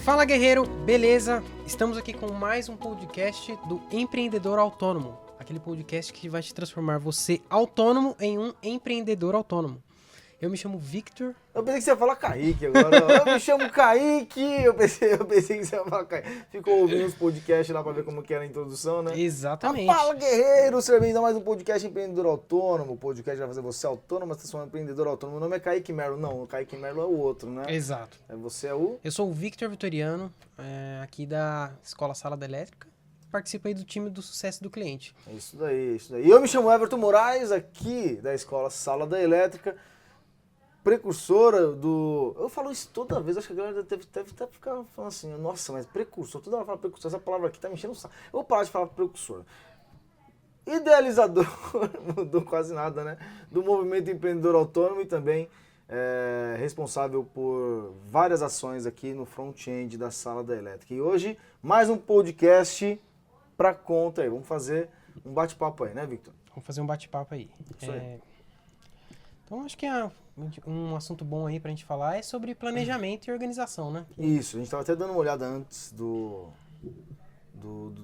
Fala guerreiro, beleza? Estamos aqui com mais um podcast do Empreendedor Autônomo. Aquele podcast que vai te transformar você autônomo em um empreendedor autônomo. Eu me chamo Victor. Eu pensei que você ia falar Kaique agora. Eu me chamo Kaique. Eu pensei que você ia falar Kaique. Ficou ouvindo os podcasts lá pra ver como que era a introdução, né? Exatamente. Fala, guerreiro! Seja bem-vindo a mais um podcast Empreendedor Autônomo. O podcast vai fazer você autônomo, mas você é um empreendedor autônomo. Meu nome é Kaique Merlo. Não, o Kaique Merlo é o outro, né? Exato. Você é o... Eu sou o Victor Vitoriano, aqui da Escola Sala da Elétrica. Participo aí do time do sucesso do cliente. É isso daí, isso daí. Eu me chamo Everton Moraes, aqui da Escola Sala da Elétrica. Precursora do... Eu falo isso toda vez, acho que a galera deve até ficar falando assim, nossa, mas precursor, toda hora fala precursor, essa palavra aqui tá me enchendo o saco. Eu vou parar de falar precursor. Idealizador, mudou quase nada, né? Do movimento empreendedor autônomo e também responsável por várias ações aqui no front-end da Sala da Elétrica. E hoje, mais um podcast pra conta aí. Vamos fazer um bate-papo aí, né, Victor? Vamos fazer um bate-papo aí. Isso aí. Então, acho que um assunto bom aí pra gente falar é sobre planejamento e organização, né? Isso, a gente estava até dando uma olhada antes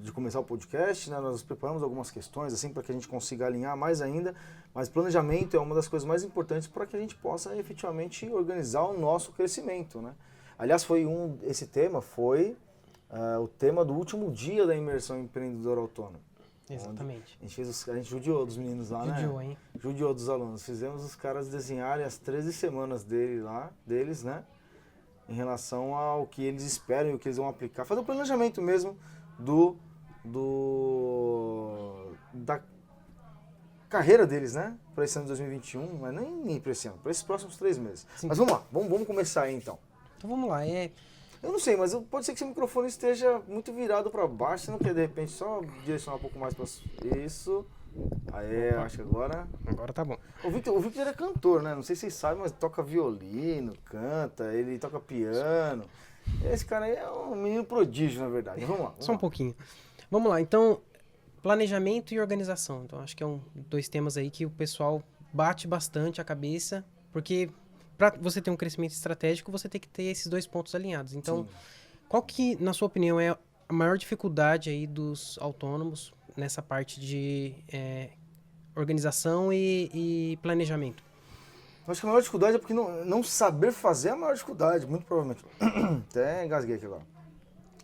de começar o podcast, né? Nós preparamos algumas questões assim para que a gente consiga alinhar mais ainda, mas planejamento é uma das coisas mais importantes para que a gente possa efetivamente organizar o nosso crescimento, né? Aliás, esse tema foi o tema do último dia da imersão empreendedor autônomo. Exatamente. A gente judiou dos meninos lá, Judiou, né? hein? Judiou dos alunos. Fizemos os caras desenharem as 13 semanas deles, né? Em relação ao que eles esperam e o que eles vão aplicar. Fazer o planejamento mesmo da carreira deles, né? Para esse ano de 2021, mas nem para esse ano, para esses próximos 3 meses. Sim. Mas vamos lá, vamos começar aí então. Então vamos lá, Eu não sei, mas pode ser que seu microfone esteja muito virado para baixo. Você não quer, de repente, só direcionar um pouco mais para isso? Aí, acho que agora... Agora tá bom. O Victor é cantor, né? Não sei se vocês sabem, mas toca violino, canta, ele toca piano. Esse cara aí é um menino prodígio, na verdade. Vamos lá. Só um pouquinho. Vamos lá, então, planejamento e organização. Então, acho que é dois temas aí que o pessoal bate bastante a cabeça, porque... Para você ter um crescimento estratégico, você tem que ter esses dois pontos alinhados. Então, Sim. Qual que, na sua opinião, é a maior dificuldade aí dos autônomos nessa parte de organização e planejamento? Eu acho que a maior dificuldade é porque não saber fazer é a maior dificuldade, muito provavelmente. Até engasguei aqui agora.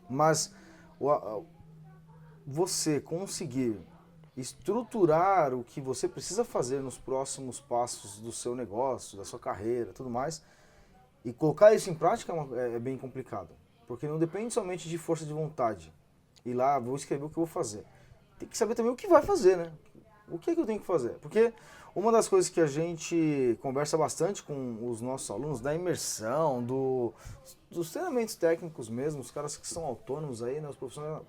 Mas você conseguir estruturar o que você precisa fazer nos próximos passos do seu negócio, da sua carreira, tudo mais, e colocar isso em prática é bem complicado, porque não depende somente de força de vontade. Ir lá, vou escrever o que eu vou fazer. Tem que saber também o que vai fazer, né? O que é que eu tenho que fazer? Porque uma das coisas que a gente conversa bastante com os nossos alunos, da imersão, dos treinamentos técnicos mesmo, os caras que são autônomos aí, né, os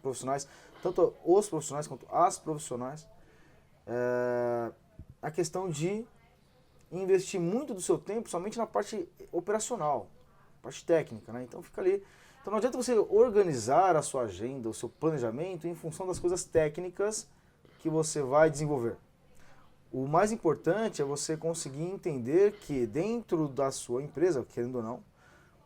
profissionais, tanto os profissionais quanto as profissionais, a questão de investir muito do seu tempo somente na parte operacional, parte técnica, né? Então fica ali. Então não adianta você organizar a sua agenda, o seu planejamento em função das coisas técnicas que você vai desenvolver. O mais importante é você conseguir entender que dentro da sua empresa, querendo ou não,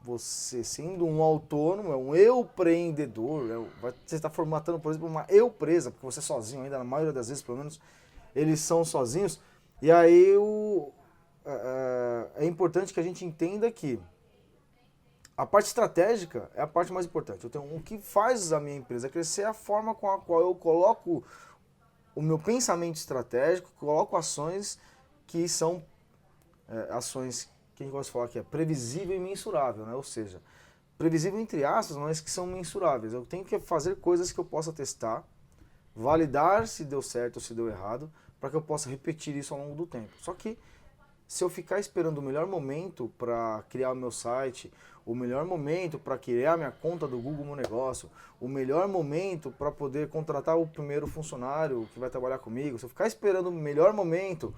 você sendo um autônomo, é um empreendedor, você está formatando, por exemplo, uma empresa, porque você é sozinho ainda, na maioria das vezes, pelo menos, eles são sozinhos, e aí é importante que a gente entenda que a parte estratégica é a parte mais importante. Então, o que faz a minha empresa crescer é a forma com a qual eu coloco o meu pensamento estratégico, coloco ações que são ações que a gente gosta de falar que é previsível e mensurável, né? Ou seja, previsível entre aspas, mas que são mensuráveis. Eu tenho que fazer coisas que eu possa testar, validar se deu certo ou se deu errado, para que eu possa repetir isso ao longo do tempo. Só que se eu ficar esperando o melhor momento para criar o meu site, o melhor momento para criar minha conta do Google Meu Negócio, o melhor momento para poder contratar o primeiro funcionário que vai trabalhar comigo, se eu ficar esperando o melhor momento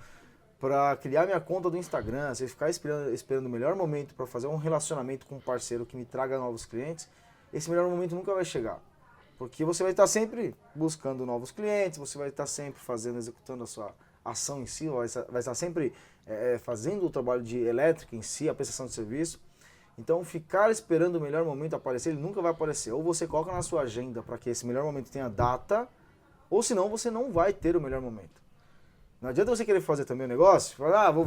para criar minha conta do Instagram, se eu ficar esperando o melhor momento para fazer um relacionamento com um parceiro que me traga novos clientes, esse melhor momento nunca vai chegar. Porque você vai estar sempre buscando novos clientes, você vai estar sempre executando a sua ação em si, vai estar sempre fazendo o trabalho de elétrica em si, a prestação de serviço. Então, ficar esperando o melhor momento aparecer, ele nunca vai aparecer. Ou você coloca na sua agenda para que esse melhor momento tenha data, ou senão você não vai ter o melhor momento. Não adianta você querer fazer também o negócio, falar, vou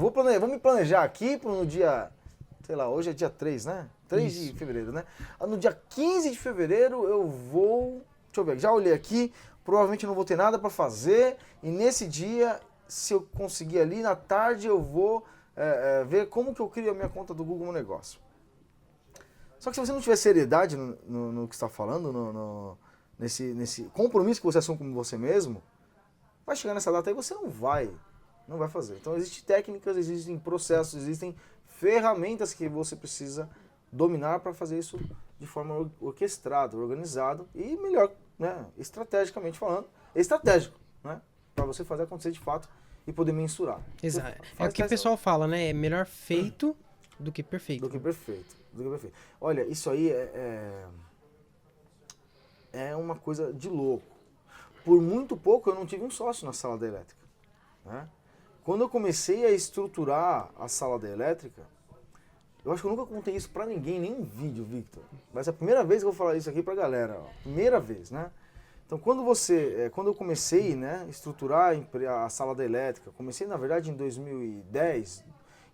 me planejar aqui no dia, sei lá, hoje é dia 3, né? 3 de fevereiro, né? No dia 15 de fevereiro eu vou, deixa eu ver, já olhei aqui, provavelmente não vou ter nada para fazer, e nesse dia, se eu conseguir ali, na tarde eu vou ver como que eu crio a minha conta do Google no negócio. Só que se você não tiver seriedade no que está falando, nesse compromisso que você assume com você mesmo, vai chegar nessa data aí você não vai fazer. Então existem técnicas, existem processos, existem ferramentas que você precisa dominar para fazer isso de forma orquestrada, organizado e melhor, né, estrategicamente falando, estratégico, né, para você fazer acontecer de fato e poder mensurar. Exato. É o que o pessoal fala, né? É melhor feito do que perfeito. Do que perfeito. Olha, isso aí é uma coisa de louco. Por muito pouco eu não tive um sócio na sala da elétrica, né? Quando eu comecei a estruturar a sala da elétrica, eu acho que eu nunca contei isso pra ninguém, nem em vídeo, Victor. Mas é a primeira vez que eu vou falar isso aqui pra galera, ó. Primeira vez, né? Então quando eu comecei, né, a estruturar a sala da elétrica, comecei na verdade em 2010,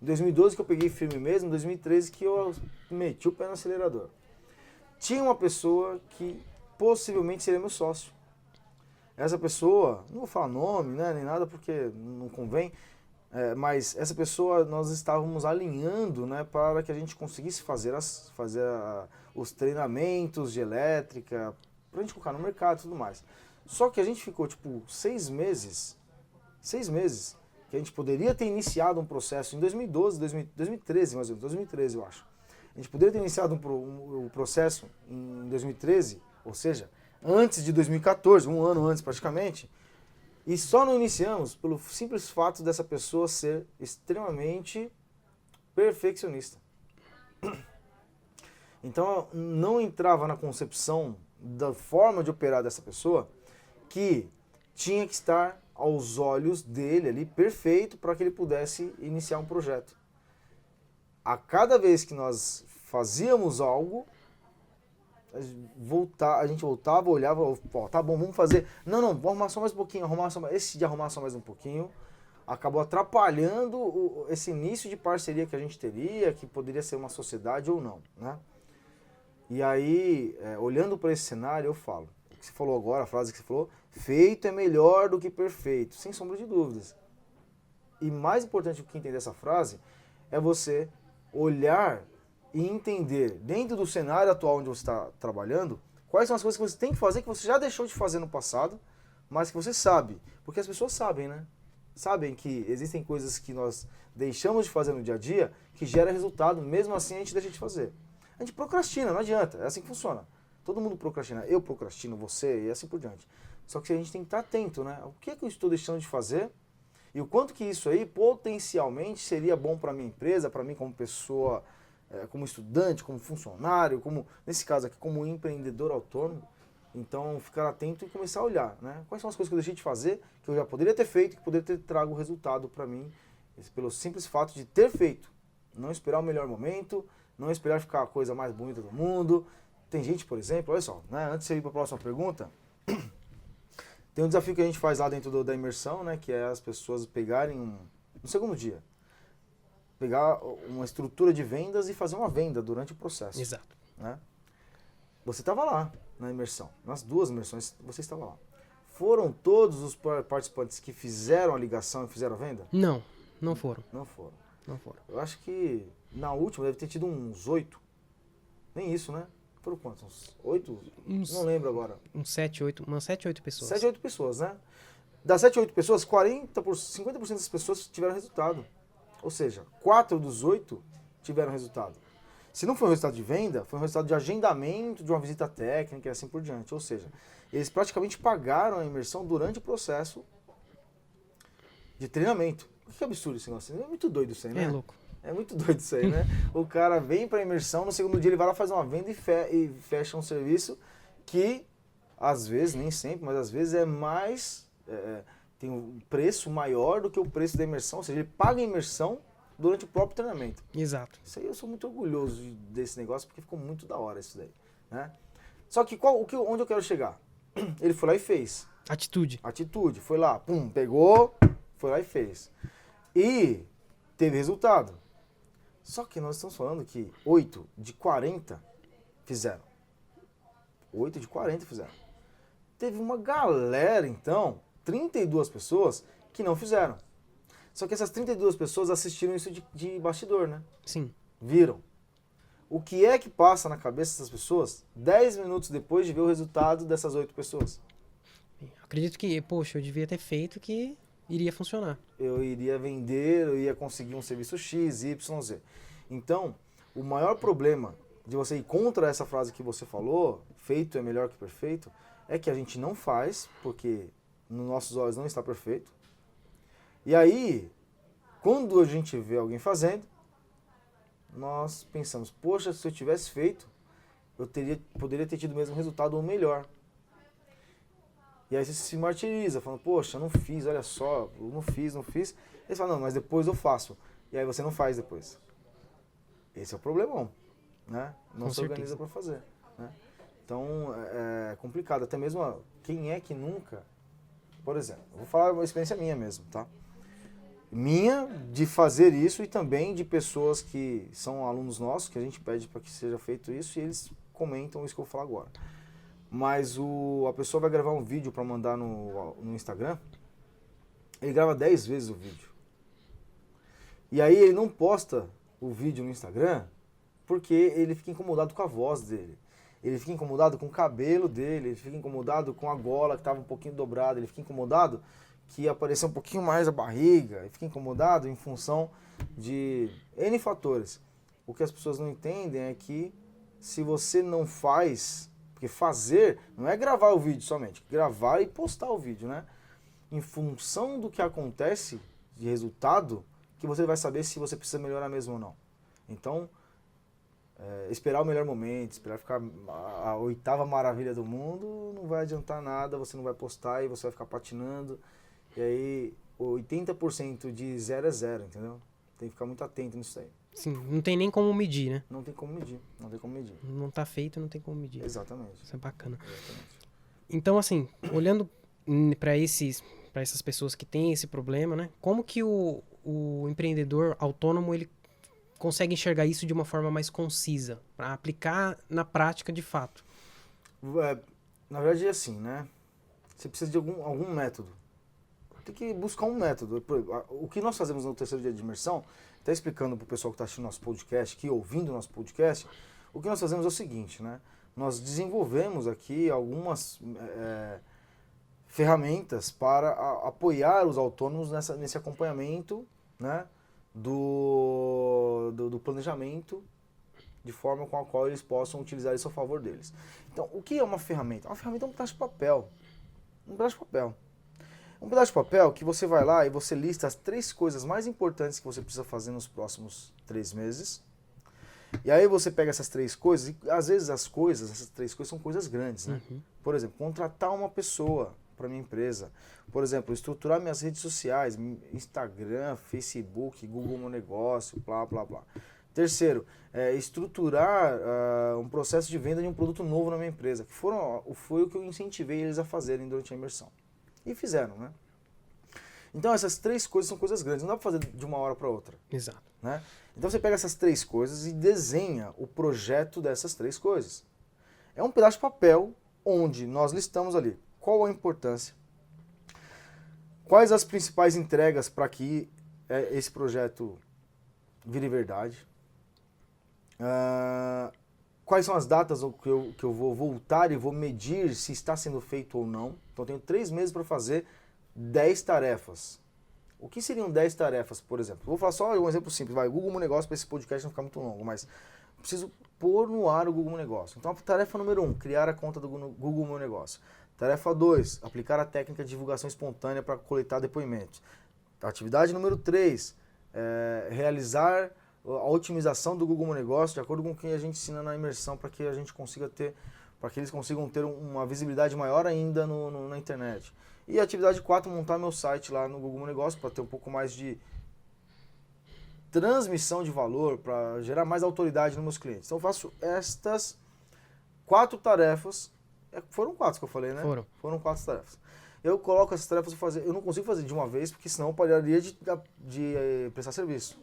em 2012 que eu peguei firme mesmo, em 2013 que eu meti o pé no acelerador. Tinha uma pessoa que possivelmente seria meu sócio. Essa pessoa, não vou falar nome, né, nem nada porque não convém, mas essa pessoa nós estávamos alinhando, né, para que a gente conseguisse fazer os treinamentos de elétrica, para a gente colocar no mercado e tudo mais. Só que a gente ficou tipo 6 meses, que a gente poderia ter iniciado um processo em 2012, 2013 mais ou menos, 2013 eu acho. A gente poderia ter iniciado um processo em 2013, ou seja, antes de 2014, um ano antes praticamente, e só não iniciamos pelo simples fato dessa pessoa ser extremamente perfeccionista. Então não entrava na concepção da forma de operar dessa pessoa que tinha que estar aos olhos dele ali perfeito para que ele pudesse iniciar um projeto. A cada vez que nós fazíamos algo, a gente voltava, olhava, ó, tá bom, vamos fazer. Não, vamos arrumar só mais um pouquinho, esse de arrumar só mais um pouquinho, acabou atrapalhando esse início de parceria que a gente teria, que poderia ser uma sociedade ou não, né? E aí, olhando para esse cenário, eu falo, o que você falou agora, a frase que você falou, feito é melhor do que perfeito, sem sombra de dúvidas. E mais importante do que entender essa frase, é você olhar e entender, dentro do cenário atual onde você está trabalhando, quais são as coisas que você tem que fazer que você já deixou de fazer no passado, mas que você sabe. Porque as pessoas sabem, né? Sabem que existem coisas que nós deixamos de fazer no dia a dia que gera resultado, mesmo assim a gente deixa de fazer. A gente procrastina, não adianta, é assim que funciona. Todo mundo procrastina, eu procrastino, você e assim por diante. Só que a gente tem que estar atento, né? O que é que eu estou deixando de fazer e o quanto que isso aí potencialmente seria bom para a minha empresa, para mim como pessoa, como estudante, como funcionário, como nesse caso aqui, como empreendedor autônomo. Então, ficar atento e começar a olhar, né? Quais são as coisas que eu deixei de fazer, que eu já poderia ter feito, que poderia ter trago o resultado para mim, pelo simples fato de ter feito. Não esperar o melhor momento, não esperar ficar a coisa mais bonita do mundo. Tem gente, por exemplo, olha só, né? Antes de eu ir para a próxima pergunta, tem um desafio que a gente faz lá dentro da imersão, né? Que é as pessoas pegarem no segundo dia, pegar uma estrutura de vendas e fazer uma venda durante o processo. Exato. Né? Você estava lá na imersão, nas 2 imersões você estava lá. Foram todos os participantes que fizeram a ligação e fizeram a venda? Não foram. Não foram. Não foram. Eu acho que na última deve ter tido uns 8. Nem isso, né? Foram quantos? Uns 8? Não lembro agora. Umas 7, 8 pessoas. 7, 8 pessoas, né? Das 7, 8 pessoas, 50% das pessoas tiveram resultado. Ou seja, 4 dos 8 tiveram resultado. Se não foi um resultado de venda, foi um resultado de agendamento, de uma visita técnica e assim por diante. Ou seja, eles praticamente pagaram a imersão durante o processo de treinamento. Que absurdo esse negócio. É muito doido isso aí, né? É louco. É muito doido isso aí, né? O cara vem para imersão, no segundo dia ele vai lá fazer uma venda e fecha um serviço que, às vezes, nem sempre, mas às vezes é mais... tem um preço maior do que o preço da imersão. Ou seja, ele paga a imersão durante o próprio treinamento. Exato. Isso aí eu sou muito orgulhoso desse negócio, porque ficou muito da hora isso daí, né? Só que onde eu quero chegar? Ele foi lá e fez. Atitude. Foi lá, pum, pegou, foi lá e fez. E teve resultado. Só que nós estamos falando que 8 de 40 fizeram. 8 de 40 fizeram. Teve uma galera, então, 32 pessoas que não fizeram. Só que essas 32 pessoas assistiram isso de bastidor, né? Sim. Viram. O que é que passa na cabeça dessas pessoas 10 minutos depois de ver o resultado dessas 8 pessoas? Acredito que, poxa, eu devia ter feito que iria funcionar. Eu iria vender, eu ia conseguir um serviço X, Y, Z. Então, o maior problema de você ir contra essa frase que você falou, feito é melhor que perfeito, é que a gente não faz, porque nos nossos olhos não está perfeito. E aí, quando a gente vê alguém fazendo, nós pensamos, poxa, se eu tivesse feito, eu poderia ter tido o mesmo resultado ou melhor. E aí você se martiriza, falando, poxa, eu não fiz, olha só, eu não fiz. Aí você fala, não, mas depois eu faço. E aí você não faz depois. Esse é o problemão, né? Não se organiza para fazer, né? Então, é complicado. Até mesmo, quem é que nunca... Por exemplo, eu vou falar uma experiência minha mesmo, tá? Minha de fazer isso e também de pessoas que são alunos nossos, que a gente pede para que seja feito isso e eles comentam isso que eu vou falar agora. Mas a pessoa vai gravar um vídeo para mandar no Instagram, ele grava 10 vezes o vídeo. E aí ele não posta o vídeo no Instagram porque ele fica incomodado com a voz dele. Ele fica incomodado com o cabelo dele, ele fica incomodado com a gola que estava um pouquinho dobrada, ele fica incomodado que apareceu um pouquinho mais a barriga, ele fica incomodado em função de N fatores. O que as pessoas não entendem é que se você não faz, porque fazer não é gravar o vídeo somente, gravar e postar o vídeo, né? Em função do que acontece de resultado, que você vai saber se você precisa melhorar mesmo ou não. Então, esperar o melhor momento, esperar ficar a 8ª maravilha do mundo, não vai adiantar nada, você não vai postar e você vai ficar patinando. E aí, 80% de 0 é 0, entendeu? Tem que ficar muito atento nisso aí. Sim, não tem nem como medir, né? Não tem como medir. Não tá feito, não tem como medir. Exatamente. Isso é bacana. Exatamente. Então, assim, olhando para essas pessoas que têm esse problema, né? Como que o empreendedor autônomo, ele consegue enxergar isso de uma forma mais concisa, para aplicar na prática de fato? Na verdade é assim, né? Você precisa de algum método. Tem que buscar um método. O que nós fazemos no terceiro dia de imersão, até explicando para o pessoal que está assistindo nosso podcast, que ouvindo nosso podcast, o que nós fazemos é o seguinte, né? Nós desenvolvemos aqui algumas ferramentas para apoiar os autônomos nesse acompanhamento, né? Do planejamento, de forma com a qual eles possam utilizar isso a favor deles. Então, o que é uma ferramenta? Uma ferramenta é um pedaço de papel. Um pedaço de papel. Um pedaço de papel que você vai lá e você lista as 3 coisas mais importantes que você precisa fazer nos próximos 3 meses. E aí você pega essas 3 coisas, e às vezes essas 3 coisas são coisas grandes, né? Uhum. Por exemplo, contratar uma pessoa para minha empresa. Por exemplo, estruturar minhas redes sociais, Instagram, Facebook, Google Meu Negócio, blá, blá, blá. Terceiro, estruturar um processo de venda de um produto novo na minha empresa, que foi o que eu incentivei eles a fazerem durante a imersão. E fizeram, né? Então essas 3 coisas são coisas grandes, não dá para fazer de uma hora para outra. Exato. Né? Então você pega essas 3 coisas e desenha o projeto dessas 3 coisas. É um pedaço de papel onde nós listamos ali qual a importância, quais as principais entregas para que esse projeto vire verdade, quais são as datas que eu vou voltar e vou medir se está sendo feito ou não. Então eu tenho 3 meses para fazer 10 tarefas. O que seriam 10 tarefas, por exemplo? Vou falar só um exemplo simples. Google Meu Negócio, para esse podcast não ficar muito longo, mas preciso pôr no ar o Google Meu Negócio. Então a tarefa número 1, criar a conta do Google Meu Negócio. Tarefa 2, aplicar a técnica de divulgação espontânea para coletar depoimentos. Atividade número 3, realizar a otimização do Google Meu Negócio de acordo com o que a gente ensina na imersão para que a gente consiga ter, para que eles consigam ter uma visibilidade maior ainda na internet. E a atividade 4, montar meu site lá no Google Meu Negócio para ter um pouco mais de transmissão de valor, para gerar mais autoridade nos meus clientes. Então eu faço estas 4 tarefas. Foram 4 que eu falei, né? Foram 4 tarefas. Eu coloco essas tarefas para fazer. Eu não consigo fazer de uma vez, porque senão eu pararia de prestar serviço.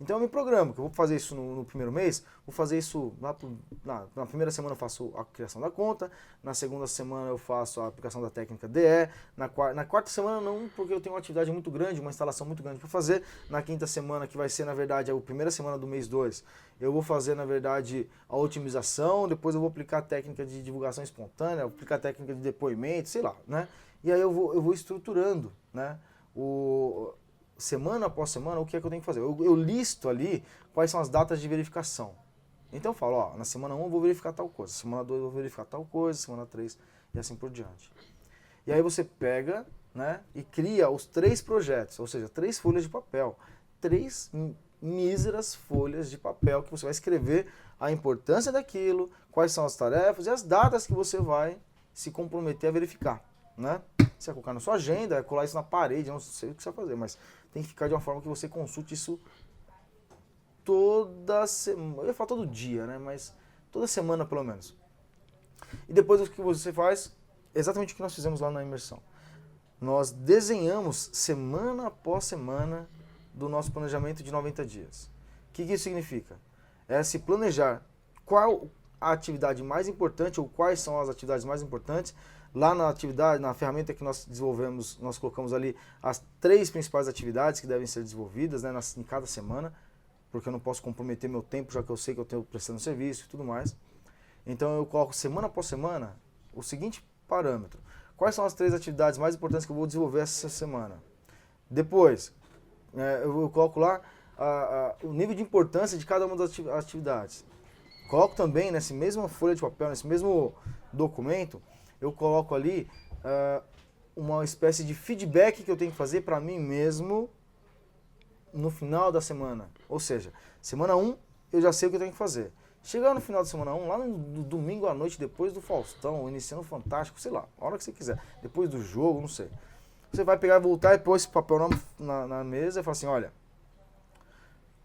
Então eu me programo, que eu vou fazer isso no primeiro mês, vou fazer isso na primeira semana eu faço a criação da conta, na segunda semana eu faço a aplicação da técnica DE, na quarta semana não, porque eu tenho uma atividade muito grande, uma instalação muito grande para fazer, na quinta semana, que vai ser na verdade a primeira semana do mês 2, eu vou fazer na verdade a otimização, depois eu vou aplicar a técnica de divulgação espontânea, vou aplicar a técnica de depoimento, sei lá, né? E aí eu vou estruturando, né? Semana após semana, o que é que eu tenho que fazer? Eu listo ali quais são as datas de verificação. Então eu falo, ó, na semana 1 eu vou verificar tal coisa, semana 2 eu vou verificar tal coisa, semana 3 e assim por diante. E aí você pega, né, e cria os 3 projetos, ou seja, 3 folhas de papel. 3 míseras folhas de papel que você vai escrever a importância daquilo, quais são as tarefas e as datas que você vai se comprometer a verificar, né? Você vai colocar na sua agenda, colar isso na parede, não sei o que você vai fazer, mas tem que ficar de uma forma que você consulte isso toda semana. Eu ia falar todo dia, né? Mas toda semana pelo menos. E depois o que você faz, exatamente o que nós fizemos lá na imersão. Nós desenhamos semana após semana do nosso planejamento de 90 dias. O que isso significa? É se planejar qual a atividade mais importante ou quais são as atividades mais importantes. Lá na atividade, na ferramenta que nós desenvolvemos, nós colocamos ali as 3 principais atividades que devem ser desenvolvidas, né, em cada semana, porque eu não posso comprometer meu tempo, já que eu sei que eu tenho prestando serviço e tudo mais. Então eu coloco semana após semana o seguinte parâmetro. Quais são as 3 atividades mais importantes que eu vou desenvolver essa semana? Depois, eu coloco lá o nível de importância de cada uma das atividades. Coloco também nessa mesma folha de papel, nesse mesmo documento, eu coloco ali uma espécie de feedback que eu tenho que fazer para mim mesmo no final da semana. Ou seja, semana 1 eu já sei o que eu tenho que fazer. Chegar no final da semana 1, lá no domingo à noite, depois do Faustão, iniciando o Fantástico, sei lá, a hora que você quiser, depois do jogo, não sei. Você vai pegar, voltar e pôr esse papel na mesa e falar assim, olha,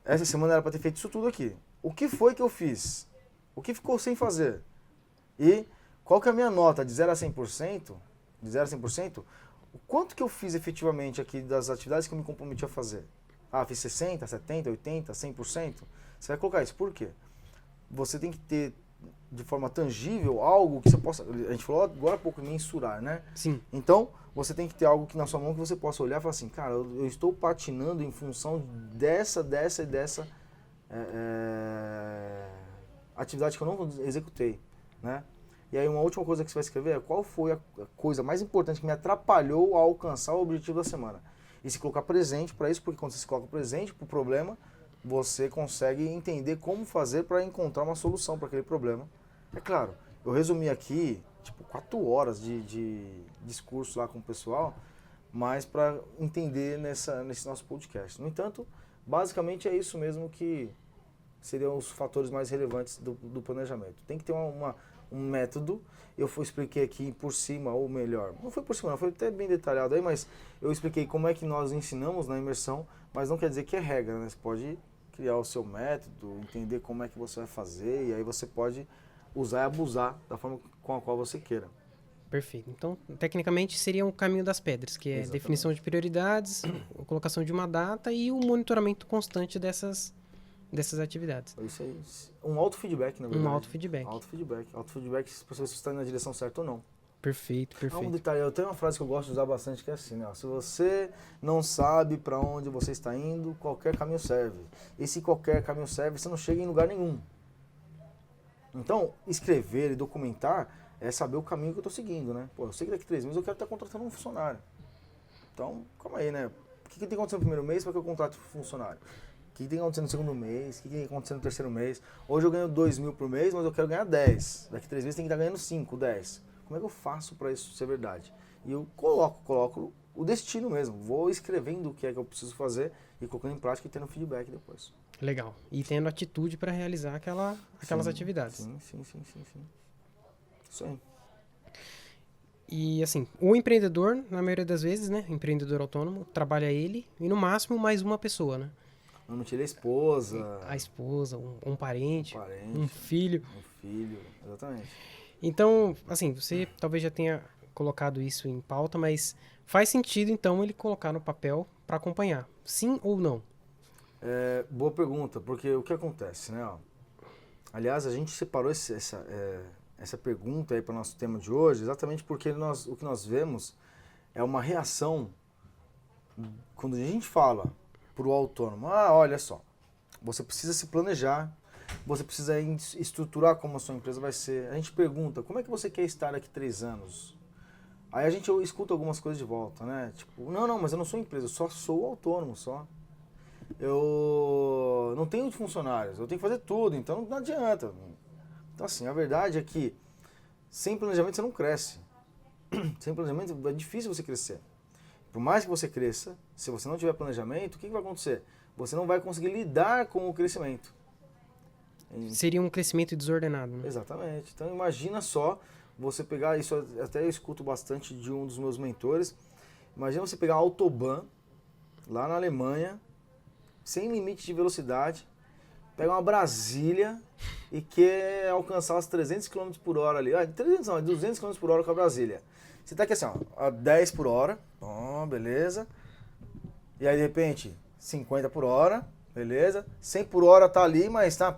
essa semana era para ter feito isso tudo aqui. O que foi que eu fiz? O que ficou sem fazer? E qual que é a minha nota de 0 a 100%? De 0 a 100%? O quanto que eu fiz efetivamente aqui das atividades que eu me comprometi a fazer? Ah, fiz 60, 70, 80, 100%? Você vai colocar isso. Por quê? Você tem que ter de forma tangível algo que você possa... A gente falou agora há pouco mensurar, né? Sim. Então, você tem que ter algo que na sua mão que você possa olhar e falar assim, cara, eu estou patinando em função dessa e dessa atividade que eu não executei, né? E aí uma última coisa que você vai escrever é qual foi a coisa mais importante que me atrapalhou a alcançar o objetivo da semana. E se colocar presente para isso, porque quando você se coloca presente para o problema, você consegue entender como fazer para encontrar uma solução para aquele problema. É claro, eu resumi aqui, tipo, 4 horas de discurso lá com o pessoal, mas para entender nesse nosso podcast. No entanto, basicamente é isso mesmo que seriam os fatores mais relevantes do planejamento. Tem que ter um método. Eu expliquei aqui por cima, ou melhor, não foi por cima, não, foi até bem detalhado aí, mas eu expliquei como é que nós ensinamos na imersão, mas não quer dizer que é regra, né? Você pode criar o seu método, entender como é que você vai fazer, e aí você pode usar e abusar da forma com a qual você queira. Perfeito. Então, tecnicamente, seria o caminho das pedras, que é Exatamente. Definição de prioridades, a colocação de uma data e o monitoramento constante dessas atividades. Isso aí. Um autofeedback, na verdade. Um autofeedback. Autofeedback se você está na direção certa ou não. Perfeito, perfeito. Um detalhe, eu tenho uma frase que eu gosto de usar bastante, que é assim, né? Se você não sabe para onde você está indo, qualquer caminho serve. E se qualquer caminho serve, você não chega em lugar nenhum. Então, escrever e documentar é saber o caminho que eu estou seguindo, né? Pô, eu sei que daqui 3 meses eu quero estar contratando um funcionário. Então, calma aí, né? O que tem acontecido no primeiro mês para que eu contrate um funcionário? O que tem acontecido no segundo mês? O que tem acontecido no terceiro mês? Hoje eu ganho 2 mil por mês, mas eu quero ganhar 10. Daqui 3 meses tem que estar ganhando 5, 10. Como é que eu faço para isso ser verdade? E eu coloco o destino mesmo. Vou escrevendo o que é que eu preciso fazer e colocando em prática e tendo feedback depois. Legal. E tendo atitude para realizar aquelas atividades. Sim. Isso aí. E assim, o empreendedor, na maioria das vezes, né? Empreendedor autônomo, trabalha ele e no máximo mais uma pessoa, né? Eu não tirei a esposa. A esposa, um parente, Parente, um filho. um filho, exatamente. Então, assim, você talvez já tenha colocado isso em pauta, mas faz sentido, então, ele colocar no papel para acompanhar. Sim ou não? Boa pergunta, porque o que acontece, né? Ó, aliás, a gente separou essa pergunta aí para o nosso tema de hoje exatamente porque o que nós vemos é uma reação quando a gente fala para o autônomo, olha só, você precisa se planejar, você precisa estruturar como a sua empresa vai ser. A gente pergunta, como é que você quer estar daqui 3 anos? Aí a gente escuta algumas coisas de volta, né? Tipo, não, mas eu não sou empresa, eu só sou autônomo, só. Eu não tenho funcionários, eu tenho que fazer tudo, então não adianta. Então assim, a verdade é que sem planejamento você não cresce. Sem planejamento é difícil você crescer. Por mais que você cresça, se você não tiver planejamento, o que vai acontecer? Você não vai conseguir lidar com o crescimento. Seria um crescimento desordenado, né? Exatamente. Então imagina só você pegar, isso até eu escuto bastante de um dos meus mentores, imagina você pegar a Autobahn, lá na Alemanha, sem limite de velocidade, pega uma Brasília e quer alcançar os 300 km por hora ali. 300 não, 200 km por hora com a Brasília. Você tá aqui assim, ó, a 10 por hora, beleza. E aí de repente, 50 por hora, beleza. 100 por hora tá ali, mas tá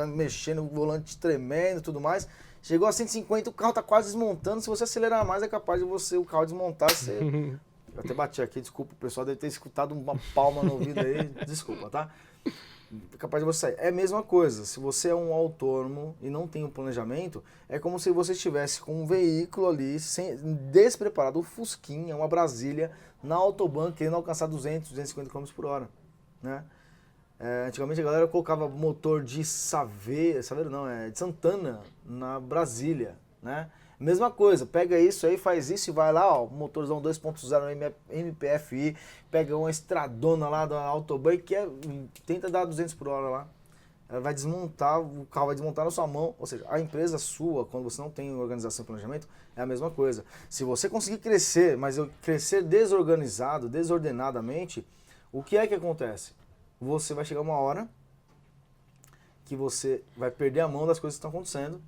mexendo, o volante tremendo e tudo mais. Chegou a 150, o carro tá quase desmontando. Se você acelerar mais, é capaz de o carro desmontar. Eu até bati aqui, desculpa, o pessoal deve ter escutado uma palma no ouvido aí. Desculpa, tá? É capaz de você sair. É a mesma coisa, se você é um autônomo e não tem um planejamento, é como se você estivesse com um veículo ali, despreparado, um Fusquinha, uma Brasília, na Autobahn, querendo alcançar 200, 250 km por hora, né? Antigamente a galera colocava motor de Saveiro não, de Santana na Brasília, né? Mesma coisa, pega isso aí, faz isso e vai lá, ó, motorzão 2.0 MPFI, pega uma estradona lá da Autobahn que tenta dar 200 por hora lá. Ela vai desmontar, o carro vai desmontar na sua mão, ou seja, a empresa sua, quando você não tem organização e planejamento, é a mesma coisa. Se você conseguir crescer, mas crescer desorganizado, desordenadamente, o que é que acontece? Você vai chegar uma hora que você vai perder a mão das coisas que estão acontecendo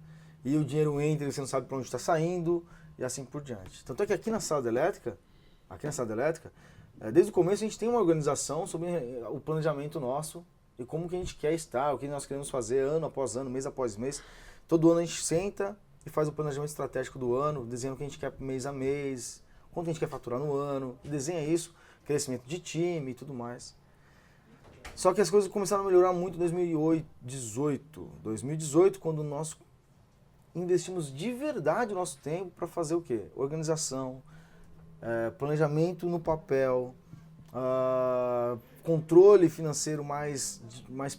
e o dinheiro entra e você não sabe para onde está saindo e assim por diante. Tanto é que aqui na sala elétrica, desde o começo a gente tem uma organização sobre o planejamento nosso e como que a gente quer estar, o que nós queremos fazer ano após ano, mês após mês. Todo ano a gente senta e faz o planejamento estratégico do ano, desenha o que a gente quer mês a mês, quanto a gente quer faturar no ano, desenha isso, crescimento de time e tudo mais. Só que as coisas começaram a melhorar muito em 2018, quando nós investimos de verdade o nosso tempo para fazer o quê? Organização, planejamento no papel, controle financeiro mais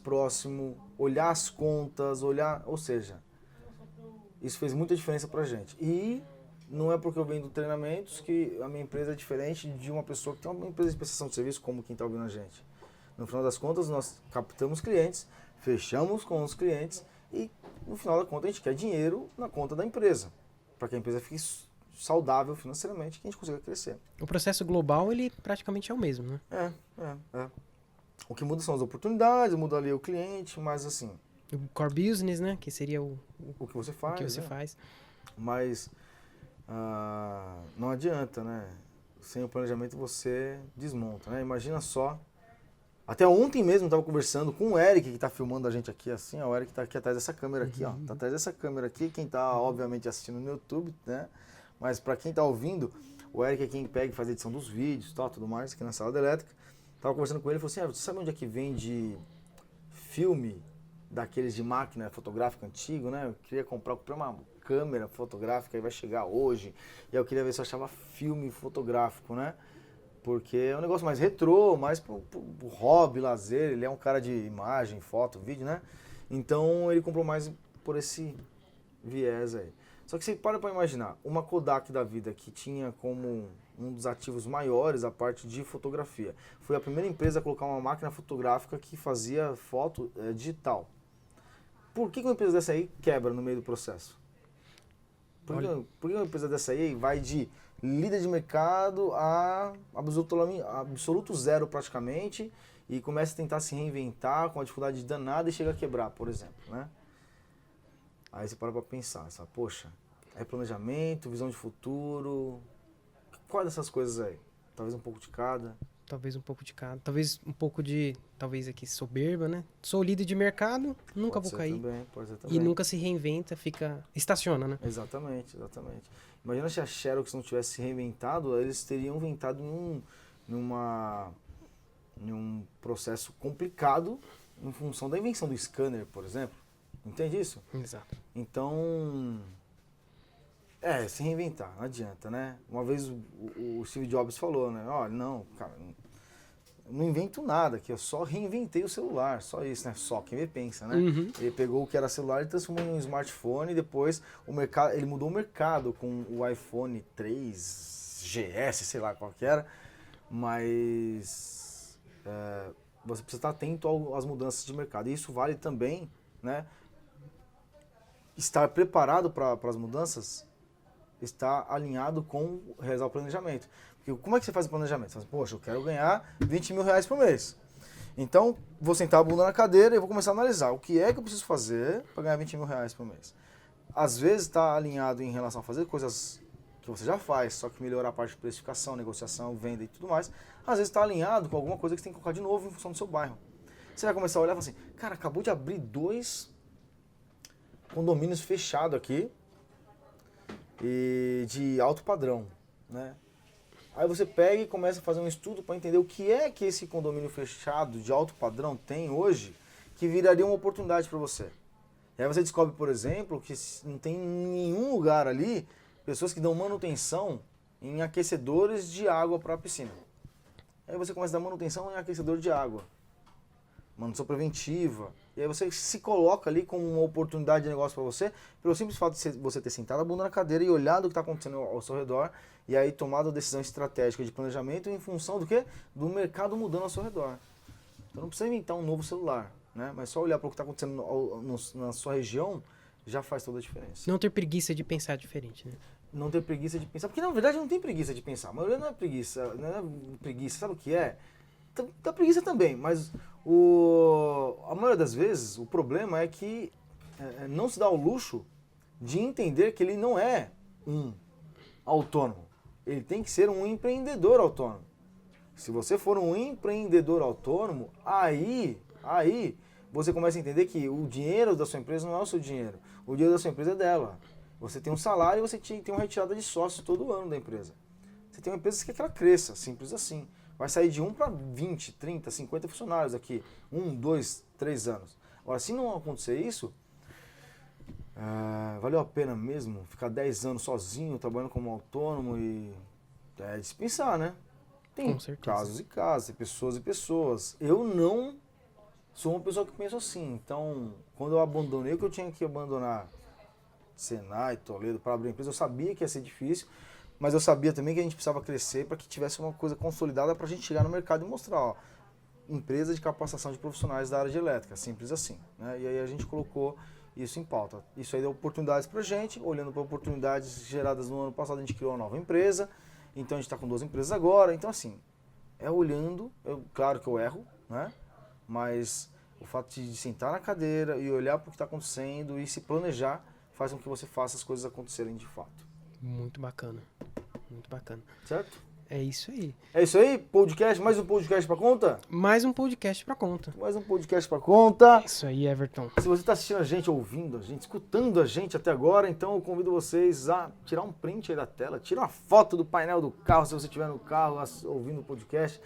próximo, olhar as contas, ou seja, isso fez muita diferença para a gente. E não é porque eu venho do treinamentos que a minha empresa é diferente de uma pessoa que tem uma empresa de prestação de serviço como quem está ouvindo a gente. No final das contas, nós captamos clientes, fechamos com os clientes e, no final da conta, a gente quer dinheiro na conta da empresa, para que a empresa fique saudável financeiramente e que a gente consiga crescer. O processo global, ele praticamente é o mesmo, né? O que muda são as oportunidades, muda ali o cliente, mas assim... O core business, né? Que seria o que você faz. O que você faz. Mas não adianta, né? Sem o planejamento você desmonta, né? Imagina só. Até ontem mesmo eu estava conversando com o Eric, que está filmando a gente aqui, assim, ó, o Eric está aqui atrás dessa câmera aqui, ó. Tá atrás dessa câmera aqui, quem está obviamente assistindo no YouTube, né? Mas para quem está ouvindo, o Eric é quem pega e faz a edição dos vídeos, tal, tudo mais, aqui na sala da elétrica. Tava conversando com ele e falou assim, você sabe onde é que vende filme daqueles de máquina fotográfica antigo, né? Eu queria comprei uma câmera fotográfica e vai chegar hoje. E eu queria ver se eu achava filme fotográfico, né? Porque é um negócio mais retrô, mais pro hobby, lazer. Ele é um cara de imagem, foto, vídeo, né? Então ele comprou mais por esse viés aí. Só que você para imaginar, uma Kodak da vida que tinha como um dos ativos maiores a parte de fotografia. Foi a primeira empresa a colocar uma máquina fotográfica que fazia foto digital. Por que uma empresa dessa aí quebra no meio do processo? Por que uma empresa dessa aí vai de líder de mercado a absoluto zero praticamente e começa a tentar se reinventar com uma dificuldade danada e chega a quebrar, por exemplo, né? Aí você para pra pensar, você fala, poxa, é planejamento, visão de futuro, qual dessas coisas aí? Talvez um pouco de cada. Talvez um pouco de cada. Talvez um pouco de, talvez aqui, soberba, né? Sou líder de mercado, nunca vou cair. Pode ser também. E nunca se reinventa, estaciona, né? Exatamente. Imagina se a Xerox não tivesse se reinventado, eles teriam inventado num processo complicado em função da invenção do scanner, por exemplo. Entende isso? Exato. Então, se reinventar, não adianta, né? Uma vez o Steve Jobs falou, né? Olha, não, cara, não invento nada, que eu só reinventei o celular, só isso, né? Só quem me pensa, né? Uhum. Ele pegou o que era celular e transformou em um smartphone, e depois o mercado, ele mudou o mercado com o iPhone 3 GS, sei lá qual que era, mas você precisa estar atento às mudanças de mercado. E isso vale também, né? Estar preparado para as mudanças, estar alinhado com realizar o planejamento. Porque como é que você faz o planejamento? Você fala, poxa, eu quero ganhar 20 mil reais por mês. Então, vou sentar a bunda na cadeira e vou começar a analisar o que é que eu preciso fazer para ganhar 20 mil reais por mês. Às vezes está alinhado em relação a fazer coisas que você já faz, só que melhorar a parte de precificação, negociação, venda e tudo mais. Às vezes está alinhado com alguma coisa que você tem que colocar de novo em função do seu bairro. Você vai começar a olhar e falar assim, cara, acabou de abrir 2 condomínios fechados aqui e de alto padrão, né? Aí você pega e começa a fazer um estudo para entender o que é que esse condomínio fechado de alto padrão tem hoje que viraria uma oportunidade para você. E aí você descobre, por exemplo, que não tem em nenhum lugar ali pessoas que dão manutenção em aquecedores de água para a piscina. Aí você começa a dar manutenção em aquecedor de água, manutenção preventiva. E aí você se coloca ali como uma oportunidade de negócio para você, pelo simples fato de você ter sentado a bunda na cadeira e olhado o que está acontecendo ao seu redor, e aí tomado a decisão estratégica de planejamento em função do quê? Do mercado mudando ao seu redor. Então não precisa inventar um novo celular, né? Mas só olhar para o que está acontecendo na sua região já faz toda a diferença. Não ter preguiça de pensar diferente, né? Não ter preguiça de pensar, porque na verdade não tem preguiça de pensar. A maioria não é preguiça, sabe o que é? Tá preguiça também, mas a maioria das vezes o problema é que não se dá o luxo de entender que ele não é um autônomo. Ele tem que ser um empreendedor autônomo. Se você for um empreendedor autônomo, aí você começa a entender que o dinheiro da sua empresa não é o seu dinheiro. O dinheiro da sua empresa é dela. Você tem um salário e você tem uma retirada de sócios todo ano da empresa. Você tem uma empresa que quer que ela cresça, simples assim. Vai sair de 1 para 20, 30, 50 funcionários aqui, 1, 2, 3 anos. Agora, se não acontecer isso, valeu a pena mesmo ficar 10 anos sozinho, trabalhando como autônomo e dispensar, né? Tem casos e casos, tem pessoas e pessoas. Eu não sou uma pessoa que pensa assim. Então, quando eu abandonei o que eu tinha que abandonar, Senai, Toledo, para abrir a empresa, eu sabia que ia ser difícil, mas eu sabia também que a gente precisava crescer para que tivesse uma coisa consolidada para a gente chegar no mercado e mostrar, ó, empresa de capacitação de profissionais da área de elétrica, simples assim, né? E aí a gente colocou isso em pauta. Isso aí deu oportunidades para a gente, olhando para oportunidades geradas no ano passado, a gente criou uma nova empresa, então a gente está com 2 empresas agora, então assim, olhando, claro que eu erro, né? Mas o fato de sentar na cadeira e olhar para o que está acontecendo e se planejar faz com que você faça as coisas acontecerem de fato. Muito bacana. Muito bacana. Certo? É isso aí. É isso aí? Podcast? Mais um podcast pra conta? Mais um podcast pra conta. Mais um podcast pra conta. É isso aí, Everton. Se você está assistindo a gente, ouvindo a gente, escutando a gente até agora, então eu convido vocês a tirar um print aí da tela, tira uma foto do painel do carro, se você estiver no carro ouvindo o podcast.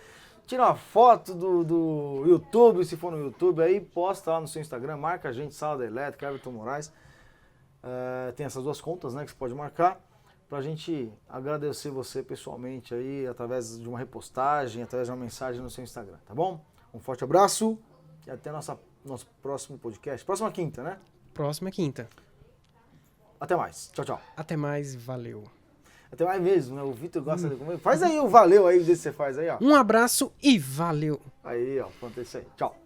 Tira uma foto do YouTube, se for no YouTube, aí posta lá no seu Instagram, marca a gente, Sala da Elétrica, Everton Moraes. Tem essas 2 contas, né, que você pode marcar, pra gente agradecer você pessoalmente aí, através de uma repostagem, através de uma mensagem no seu Instagram, tá bom? Um forte abraço e até nosso próximo podcast. Próxima quinta, né? Próxima quinta. Até mais. Tchau, tchau. Até mais, valeu. Até mais mesmo, né? O Vitor gosta de comer. Faz aí o valeu aí, do que você faz aí, ó. Um abraço e valeu. Aí, ó, pronto, é isso aí. Tchau.